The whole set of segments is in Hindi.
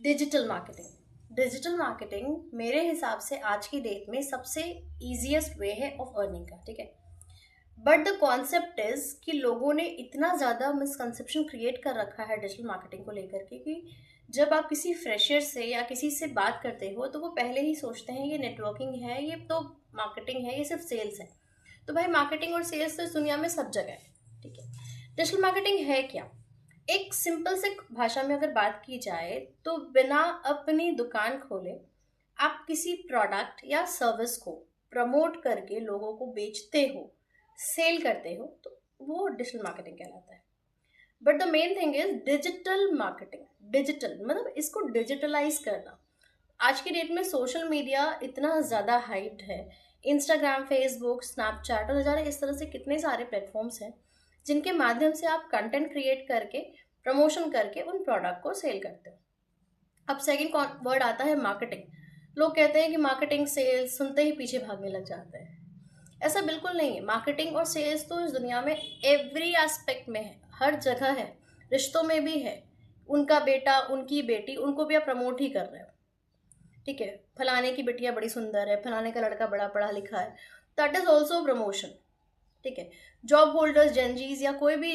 डिजिटल मार्केटिंग मेरे हिसाब से आज की डेट में सबसे इजीएस्ट वे है ऑफ अर्निंग का, ठीक है। बट द कॉन्सेप्ट इज कि लोगों ने इतना ज़्यादा मिसकंसेप्शन क्रिएट कर रखा है डिजिटल मार्केटिंग को लेकर के कि जब आप किसी फ्रेशर से या किसी से बात करते हो तो वो पहले ही सोचते हैं ये नेटवर्किंग है, ये तो मार्केटिंग है, ये सिर्फ सेल्स है। तो भाई मार्केटिंग और सेल्स तो इस दुनिया में सब जगह है, ठीक है। डिजिटल मार्केटिंग है क्या? एक सिंपल से भाषा में अगर बात की जाए तो बिना अपनी दुकान खोले आप किसी प्रोडक्ट या सर्विस को प्रमोट करके लोगों को बेचते हो, सेल करते हो, तो वो डिजिटल मार्केटिंग कहलाता है। But the main thing is digital marketing. Digital मतलब इसको डिजिटलाइज करना। आज की डेट में सोशल मीडिया इतना ज़्यादा हाइप्ड है। इंस्टाग्राम, फेसबुक, स्नैपचैट और हज़ारे इस तरह से कितने सारे प्लेटफॉर्म्स हैं जिनके माध्यम से आप कंटेंट क्रिएट करके प्रमोशन करके उन प्रोडक्ट को सेल करते हो। अब सेकंड वर्ड आता है मार्केटिंग। लोग कहते हैं कि मार्केटिंग सेल्स सुनते ही पीछे भागने लग जाते हैं। ऐसा बिल्कुल नहीं है। मार्केटिंग और सेल्स तो इस दुनिया में एवरी एस्पेक्ट में है, हर जगह है, रिश्तों में भी है। उनका बेटा, उनकी बेटी, उनको भी आप प्रमोट ही कर रहे हो, ठीक है। फलाने की बेटियां बड़ी सुंदर है, फलाने का लड़का बड़ा पढ़ा लिखा है, दैट इज ऑल्सो प्रमोशन, ठीक है। जॉब होल्डर्स, जेनजीज या कोई भी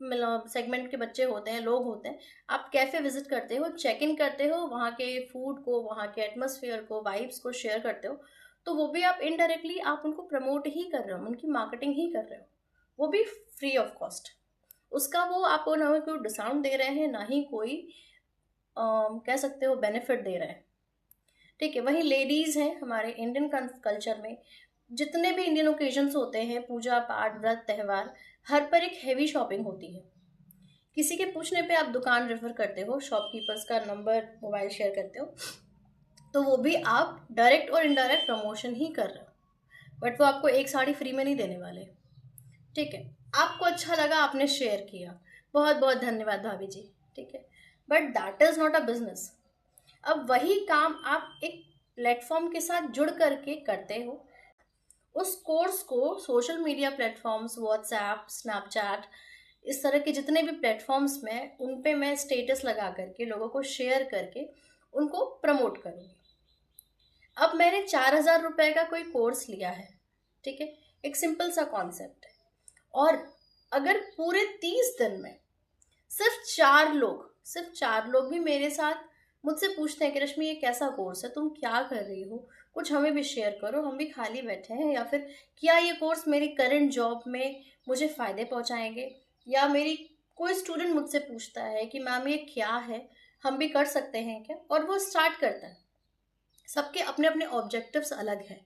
सेगमेंट के बच्चे होते हैं, लोग होते हैं, आप कैफे विजिट करते हो, चेक इन करते हो, वहाँ के फूड को, वहाँ के एटमोसफियर को, वाइब्स को शेयर करते हो, तो वो भी आप इनडायरेक्टली आप उनको प्रमोट ही कर रहे हो, उनकी मार्केटिंग ही कर रहे हो, वो भी फ्री ऑफ कॉस्ट। उसका वो आपको ना कोई डिस्काउंट दे रहे हैं, ना ही कोई कह सकते हो बेनिफिट दे रहे हैं, ठीक है। वहीं लेडीज़ हैं हमारे इंडियन कल्चर में, जितने भी इंडियन ओकेजन्स होते हैं, पूजा पाठ, व्रत, त्यौहार, हर पर एक हैवी शॉपिंग होती है। किसी के पूछने पे आप दुकान रेफर करते हो, शॉपकीपर्स का नंबर, मोबाइल शेयर करते हो, तो वो भी आप डायरेक्ट और इनडायरेक्ट प्रमोशन ही कर रहे हो। बट वो आपको एक साड़ी फ्री में नहीं देने वाले, ठीक है। आपको अच्छा लगा, आपने शेयर किया, बहुत बहुत धन्यवाद भाभी जी, ठीक है। But that is not a business. अब वही काम आप एक प्लेटफॉर्म के साथ जुड़ करके करते हो। उस कोर्स को social media platforms, WhatsApp, Snapchat, इस तरह के जितने भी प्लेटफॉर्म्स में, उन पे मैं स्टेटस लगा करके लोगों को शेयर करके उनको प्रमोट करूँगी। अब मैंने 4,000 रुपये का कोई कोर्स लिया है, ठीक है, एक सिंपल सा कॉन्सेप्ट है, और अगर पूरे 30 दिन में सिर्फ 4 लोग भी मेरे साथ मुझसे पूछते हैं कि रश्मि ये कैसा कोर्स है, तुम क्या कर रही हो, कुछ हमें भी शेयर करो, हम भी खाली बैठे हैं, या फिर क्या ये कोर्स मेरी करंट जॉब में मुझे फ़ायदे पहुंचाएंगे, या मेरी कोई स्टूडेंट मुझसे पूछता है कि मैम ये क्या है, हम भी कर सकते हैं क्या, और वो स्टार्ट करता है। सबके अपने अपने ऑब्जेक्टिव्स अलग हैं,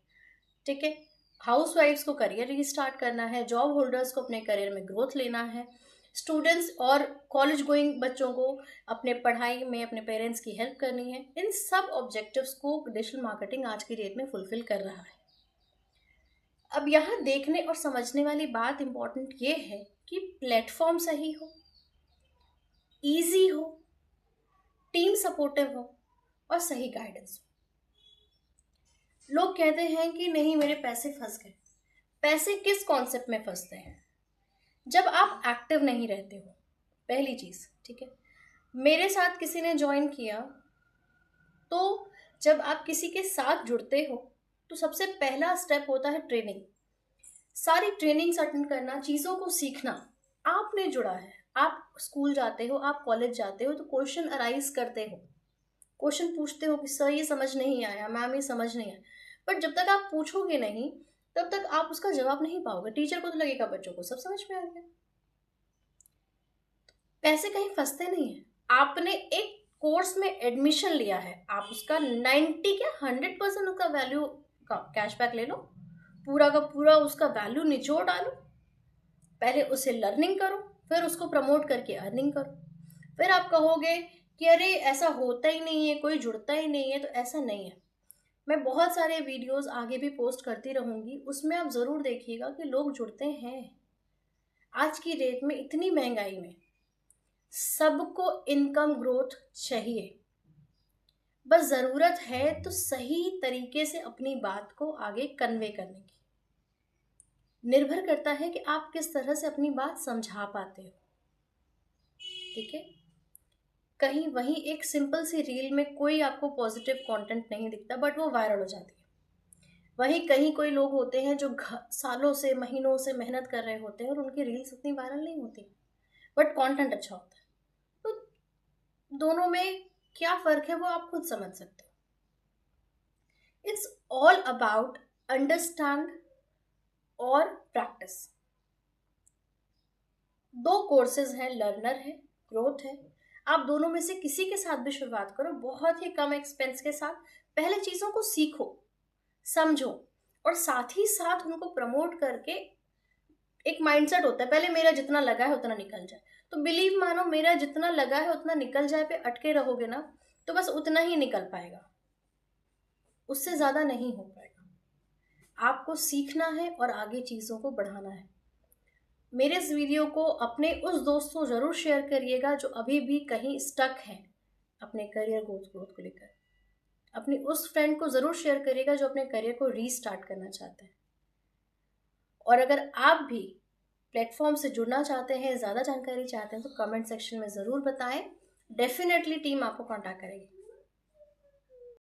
ठीक है। हाउस वाइफ्स को करियर रीस्टार्ट करना है, जॉब होल्डर्स को अपने करियर में ग्रोथ लेना है, स्टूडेंट्स और कॉलेज गोइंग बच्चों को अपने पढ़ाई में अपने पेरेंट्स की हेल्प करनी है। इन सब ऑब्जेक्टिव्स को डिजिटल मार्केटिंग आज की डेट में फुलफिल कर रहा है। अब यहाँ देखने और समझने वाली बात इंपॉर्टेंट ये है कि प्लेटफॉर्म सही हो, ईजी हो, टीम सपोर्टिव हो और सही गाइडेंस हो। लोग कहते हैं कि नहीं मेरे पैसे फंस गए। पैसे किस कॉन्सेप्ट में फंसते हैं? जब आप एक्टिव नहीं रहते हो, पहली चीज़, ठीक है। मेरे साथ किसी ने ज्वाइन किया, तो जब आप किसी के साथ जुड़ते हो तो सबसे पहला स्टेप होता है ट्रेनिंग। सारी ट्रेनिंग्स अटेंड करना, चीज़ों को सीखना। आपने जुड़ा है, आप स्कूल जाते हो, आप कॉलेज जाते हो, तो क्वेश्चन अराइज करते हो, क्वेश्चन पूछते हो कि सर ये समझ नहीं आया, मैम ये समझ नहीं आया। बट जब तक आप पूछोगे नहीं तब तक आप उसका जवाब नहीं पाओगे। टीचर को तो लगेगा बच्चों को सब समझ में आ गया। पैसे कहीं फंसते नहीं है। आपने एक कोर्स में एडमिशन लिया है, आप उसका 90 क्या 100% उसका वैल्यू का कैशबैक ले लो, पूरा का पूरा उसका वैल्यू निचोड़ डालो। पहले उसे लर्निंग करो, फिर उसको प्रमोट करके अर्निंग करो। फिर आप कहोगे कि अरे ऐसा होता ही नहीं है, कोई जुड़ता ही नहीं है, तो ऐसा नहीं है। मैं बहुत सारे वीडियोस आगे भी पोस्ट करती रहूंगी, उसमें आप ज़रूर देखिएगा कि लोग जुड़ते हैं। आज की डेट में इतनी महंगाई में सबको इनकम ग्रोथ चाहिए, बस ज़रूरत है तो सही तरीके से अपनी बात को आगे कन्वे करने की। निर्भर करता है कि आप किस तरह से अपनी बात समझा पाते हो, ठीक है। कहीं वहीं एक सिंपल सी रील में कोई आपको पॉजिटिव कंटेंट नहीं दिखता, बट वो वायरल हो जाती है। वहीं कहीं कोई लोग होते हैं जो सालों से महीनों से मेहनत कर रहे होते हैं और उनकी रील्स उतनी वायरल नहीं होती, बट कंटेंट अच्छा होता है। तो दोनों में क्या फर्क है वो आप खुद समझ सकते हो। इट्स ऑल अबाउट अंडरस्टैंड और प्रैक्टिस। दो कोर्सेज हैं, लर्नर है, ग्रोथ है। आप दोनों में से किसी के साथ भी शुरुआत करो, बहुत ही कम एक्सपेंस के साथ। पहले चीजों को सीखो, समझो, और साथ ही साथ उनको प्रमोट करके एक माइंडसेट होता है, पहले मेरा जितना लगा है उतना निकल जाए। तो बिलीव मानो, मेरा जितना लगा है उतना निकल जाए पे अटके रहोगे ना, तो बस उतना ही निकल पाएगा, उससे ज्यादा नहीं हो पाएगा। आपको सीखना है और आगे चीजों को बढ़ाना है। मेरे इस वीडियो को अपने उस दोस्त को जरूर शेयर करिएगा जो अभी भी कहीं स्टक है अपने करियर ग्रोथ को लेकर। अपनी उस फ्रेंड को जरूर शेयर करिएगा जो अपने करियर को रीस्टार्ट करना चाहते हैं। और अगर आप भी प्लेटफॉर्म से जुड़ना चाहते हैं, ज़्यादा जानकारी चाहते हैं, तो कमेंट सेक्शन में ज़रूर बताएं। डेफिनेटली टीम आपको कांटेक्ट करेगी।